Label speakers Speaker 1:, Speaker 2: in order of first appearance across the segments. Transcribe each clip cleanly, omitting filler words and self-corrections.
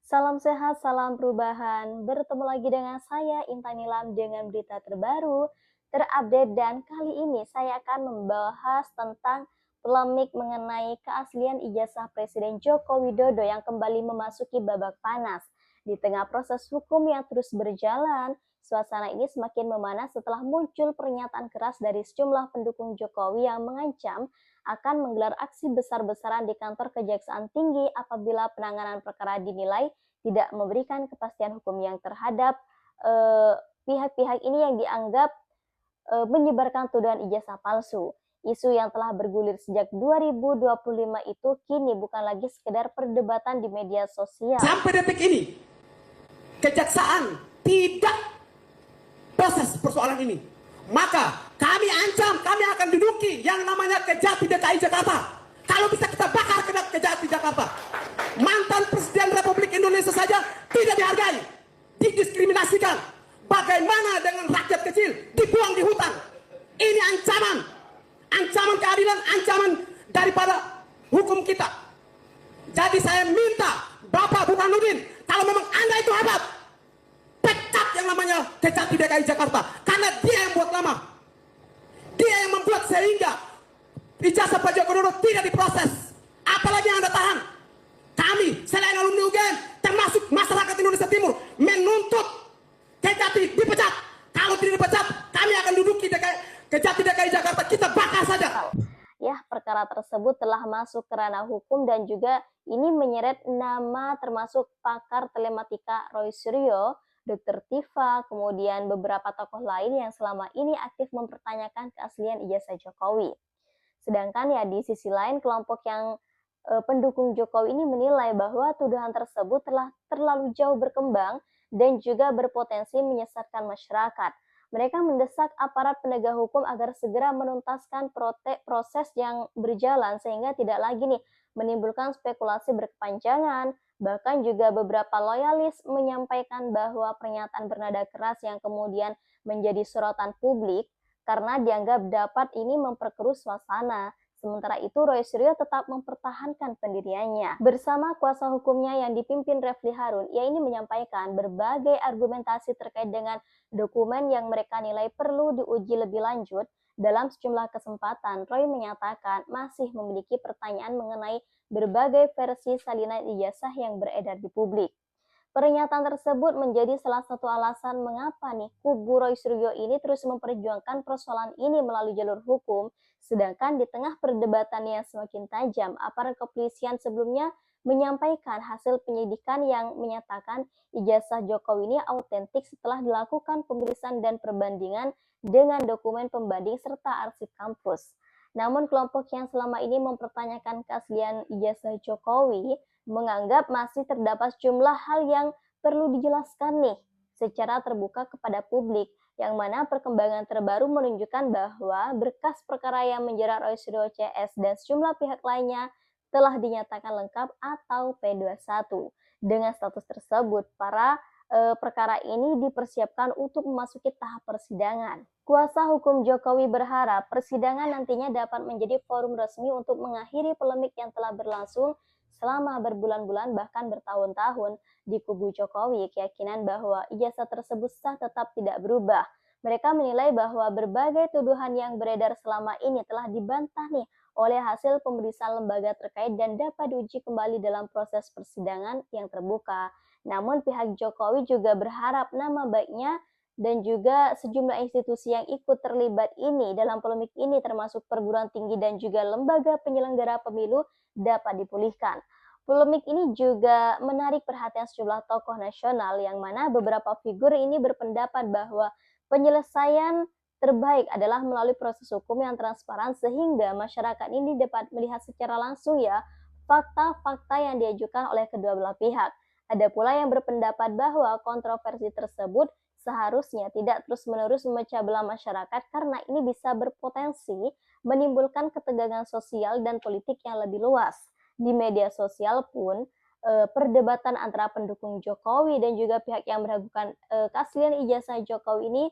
Speaker 1: Salam sehat, salam perubahan. Bertemu lagi dengan saya Intan Nilam dengan berita terbaru, terupdate dan kali ini saya akan membahas tentang polemik mengenai keaslian ijazah Presiden Joko Widodo yang kembali memasuki babak panas. Di tengah proses hukum yang terus berjalan, suasana ini semakin memanas setelah muncul pernyataan keras dari sejumlah pendukung Jokowi yang mengancam akan menggelar aksi besar-besaran di kantor Kejaksaan Tinggi apabila penanganan perkara dinilai tidak memberikan kepastian hukum yang terhadap pihak-pihak ini yang dianggap menyebarkan tuduhan ijazah palsu. Isu yang telah bergulir sejak 2025 itu kini bukan lagi sekedar perdebatan di media sosial.
Speaker 2: Sampai detik ini, kejaksaan tidak proses persoalan ini. Maka kami ancam, kami akan duduki yang namanya Kejati DKI Jakarta. Kalau bisa kita bakar Kejati Jakarta. Mantan Presiden Republik Indonesia saja tidak dihargai, didiskriminasikan. Bagaimana dengan rakyat kecil dibuang di hutan? Ini ancaman, ancaman keadilan, ancaman daripada hukum kita. Jadi saya minta Bapak Burhanuddin, kalau memang Anda itu hebat, pecat yang namanya Kejati DKI Jakarta. Karena dia yang buat lama. Dia yang membuat sehingga ijazah Pak Joko Widodo tidak diproses. Apalagi yang Anda tahan. Kami, selain alumni UGM, termasuk masyarakat Indonesia Timur, menuntut Kejati dipecat. Kalau tidak dipecat, kami akan duduki Kejati DKI Jakarta. Kita bakar saja.
Speaker 1: Ya, perkara tersebut telah masuk ke ranah hukum dan juga ini menyeret nama termasuk pakar telematika Roy Suryo, Dr. Tifa, kemudian beberapa tokoh lain yang selama ini aktif mempertanyakan keaslian ijazah Jokowi. Sedangkan ya di sisi lain kelompok yang pendukung Jokowi ini menilai bahwa tuduhan tersebut telah terlalu jauh berkembang dan juga berpotensi menyesatkan masyarakat. Mereka mendesak aparat penegak hukum agar segera menuntaskan proses yang berjalan sehingga tidak lagi nih menimbulkan spekulasi berkepanjangan. Bahkan juga beberapa loyalis menyampaikan bahwa pernyataan bernada keras yang kemudian menjadi sorotan publik karena dianggap dapat ini memperkeruh suasana. Sementara itu, Roy Suryo tetap mempertahankan pendiriannya. Bersama kuasa hukumnya yang dipimpin Refli Harun, ia ini menyampaikan berbagai argumentasi terkait dengan dokumen yang mereka nilai perlu diuji lebih lanjut. Dalam sejumlah kesempatan, Roy menyatakan masih memiliki pertanyaan mengenai berbagai versi salinan ijazah yang beredar di publik. Pernyataan tersebut menjadi salah satu alasan mengapa nih kubu Roy Suryo ini terus memperjuangkan persoalan ini melalui jalur hukum, sedangkan di tengah perdebatan yang semakin tajam, aparat kepolisian sebelumnya menyampaikan hasil penyidikan yang menyatakan ijazah Jokowi ini autentik setelah dilakukan pemeriksaan dan perbandingan dengan dokumen pembanding serta arsip kampus. Namun kelompok yang selama ini mempertanyakan keaslian ijazah Jokowi menganggap masih terdapat sejumlah hal yang perlu dijelaskan nih secara terbuka kepada publik, yang mana perkembangan terbaru menunjukkan bahwa berkas perkara yang menjerat Roy Suryo CS dan sejumlah pihak lainnya telah dinyatakan lengkap atau P21. Dengan status tersebut, perkara ini dipersiapkan untuk memasuki tahap persidangan. Kuasa hukum Jokowi berharap persidangan nantinya dapat menjadi forum resmi untuk mengakhiri polemik yang telah berlangsung selama berbulan-bulan bahkan bertahun-tahun. Di kubu Jokowi, keyakinan bahwa ijazah tersebut sah tetap tidak berubah. Mereka menilai bahwa berbagai tuduhan yang beredar selama ini telah dibantah nih oleh hasil pemeriksaan lembaga terkait dan dapat diuji kembali dalam proses persidangan yang terbuka. Namun pihak Jokowi juga berharap nama baiknya dan juga sejumlah institusi yang ikut terlibat ini dalam polemik ini termasuk perguruan tinggi dan juga lembaga penyelenggara pemilu dapat dipulihkan. Polemik ini juga menarik perhatian sejumlah tokoh nasional yang mana beberapa figur ini berpendapat bahwa penyelesaian terbaik adalah melalui proses hukum yang transparan sehingga masyarakat ini dapat melihat secara langsung ya fakta-fakta yang diajukan oleh kedua belah pihak. Ada pula yang berpendapat bahwa kontroversi tersebut seharusnya tidak terus-menerus memecah belah masyarakat karena ini bisa berpotensi menimbulkan ketegangan sosial dan politik yang lebih luas. Di media sosial pun perdebatan antara pendukung Jokowi dan juga pihak yang meragukan keaslian ijazah Jokowi ini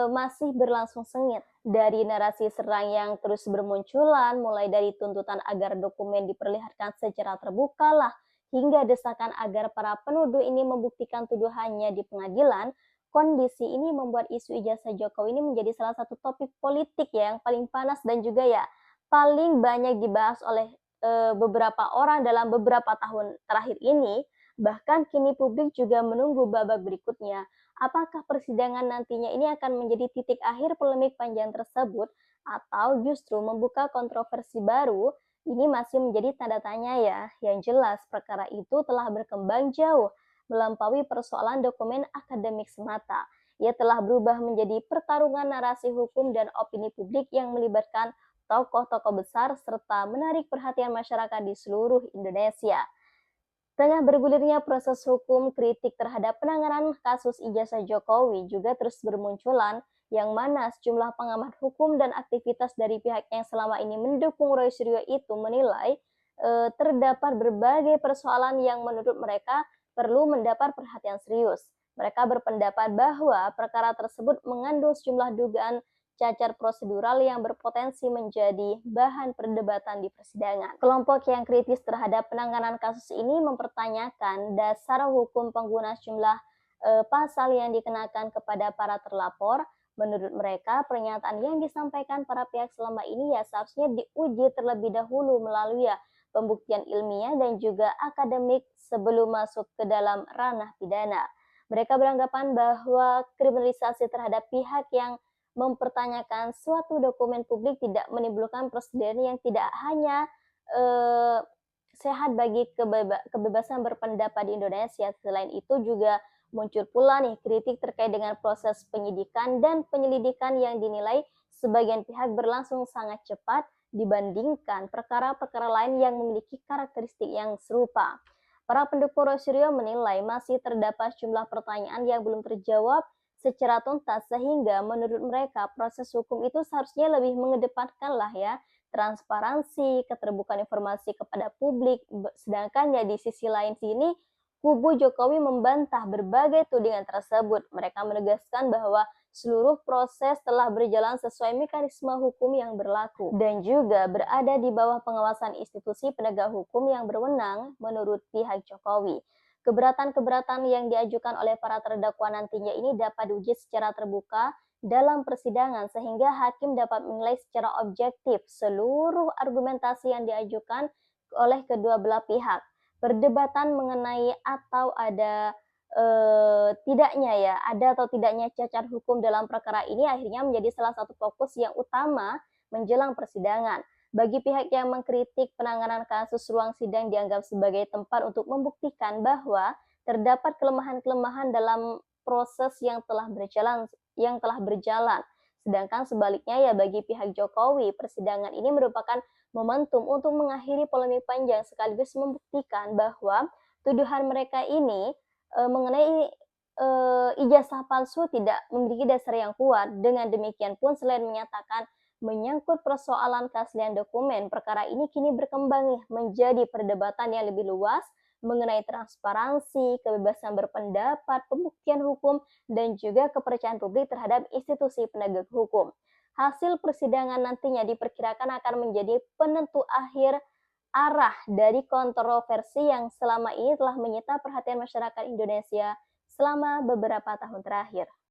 Speaker 1: masih berlangsung sengit. Dari narasi serang yang terus bermunculan, mulai dari tuntutan agar dokumen diperlihatkan secara terbuka lah, hingga desakan agar para penuduh ini membuktikan tuduhannya di pengadilan. Kondisi ini membuat isu ijazah Jokowi ini menjadi salah satu topik politik ya yang paling panas dan juga ya paling banyak dibahas oleh beberapa orang dalam beberapa tahun terakhir ini. Bahkan kini publik juga menunggu babak berikutnya. Apakah persidangan nantinya ini akan menjadi titik akhir polemik panjang tersebut atau justru membuka kontroversi baru? Ini masih menjadi tanda tanya ya. Yang jelas perkara itu telah berkembang jauh melampaui persoalan dokumen akademik semata. Ia telah berubah menjadi pertarungan narasi hukum dan opini publik yang melibatkan tokoh-tokoh besar serta menarik perhatian masyarakat di seluruh Indonesia. Tengah bergulirnya proses hukum, kritik terhadap penanganan kasus ijazah Jokowi juga terus bermunculan, yang mana sejumlah pengamat hukum dan aktivitas dari pihak yang selama ini mendukung Roy Suryo itu menilai terdapat berbagai persoalan yang menurut mereka perlu mendapat perhatian serius. Mereka berpendapat bahwa perkara tersebut mengandung sejumlah dugaan cacat prosedural yang berpotensi menjadi bahan perdebatan di persidangan. Kelompok yang kritis terhadap penanganan kasus ini mempertanyakan dasar hukum pengguna sejumlah pasal yang dikenakan kepada para terlapor. Menurut mereka, pernyataan yang disampaikan para pihak selama ini ya seharusnya diuji terlebih dahulu melalui ya pembuktian ilmiah dan juga akademik sebelum masuk ke dalam ranah pidana. Mereka beranggapan bahwa kriminalisasi terhadap pihak yang mempertanyakan suatu dokumen publik tidak menimbulkan presiden yang tidak hanya eh, sehat bagi kebebasan berpendapat di Indonesia. Selain itu juga muncul pula nih kritik terkait dengan proses penyidikan dan penyelidikan yang dinilai sebagian pihak berlangsung sangat cepat dibandingkan perkara-perkara lain yang memiliki karakteristik yang serupa. Para pendukung Roy Suryo menilai masih terdapat jumlah pertanyaan yang belum terjawab secara tuntas sehingga menurut mereka proses hukum itu seharusnya lebih mengedepankan lah ya transparansi, keterbukaan informasi kepada publik. Sedangkan ya di sisi lain sini kubu Jokowi membantah berbagai tudingan tersebut. Mereka menegaskan bahwa seluruh proses telah berjalan sesuai mekanisme hukum yang berlaku dan juga berada di bawah pengawasan institusi penegak hukum yang berwenang menurut pihak Jokowi. Keberatan-keberatan yang diajukan oleh para terdakwa nantinya ini dapat diuji secara terbuka dalam persidangan sehingga hakim dapat menilai secara objektif seluruh argumentasi yang diajukan oleh kedua belah pihak. Perdebatan mengenai atau ada ada atau tidaknya cacat hukum dalam perkara ini akhirnya menjadi salah satu fokus yang utama menjelang persidangan. Bagi pihak yang mengkritik penanganan kasus, ruang sidang dianggap sebagai tempat untuk membuktikan bahwa terdapat kelemahan-kelemahan dalam proses yang telah berjalan. Sedangkan sebaliknya ya bagi pihak Jokowi, persidangan ini merupakan momentum untuk mengakhiri polemik panjang sekaligus membuktikan bahwa tuduhan mereka ini mengenai ijazah palsu tidak memiliki dasar yang kuat. Dengan demikian pun selain menyatakan menyangkut persoalan keaslian dokumen, perkara ini kini berkembang menjadi perdebatan yang lebih luas mengenai transparansi, kebebasan berpendapat, pembuktian hukum, dan juga kepercayaan publik terhadap institusi penegak hukum. Hasil persidangan nantinya diperkirakan akan menjadi penentu akhir arah dari kontroversi yang selama ini telah menyita perhatian masyarakat Indonesia selama beberapa tahun terakhir.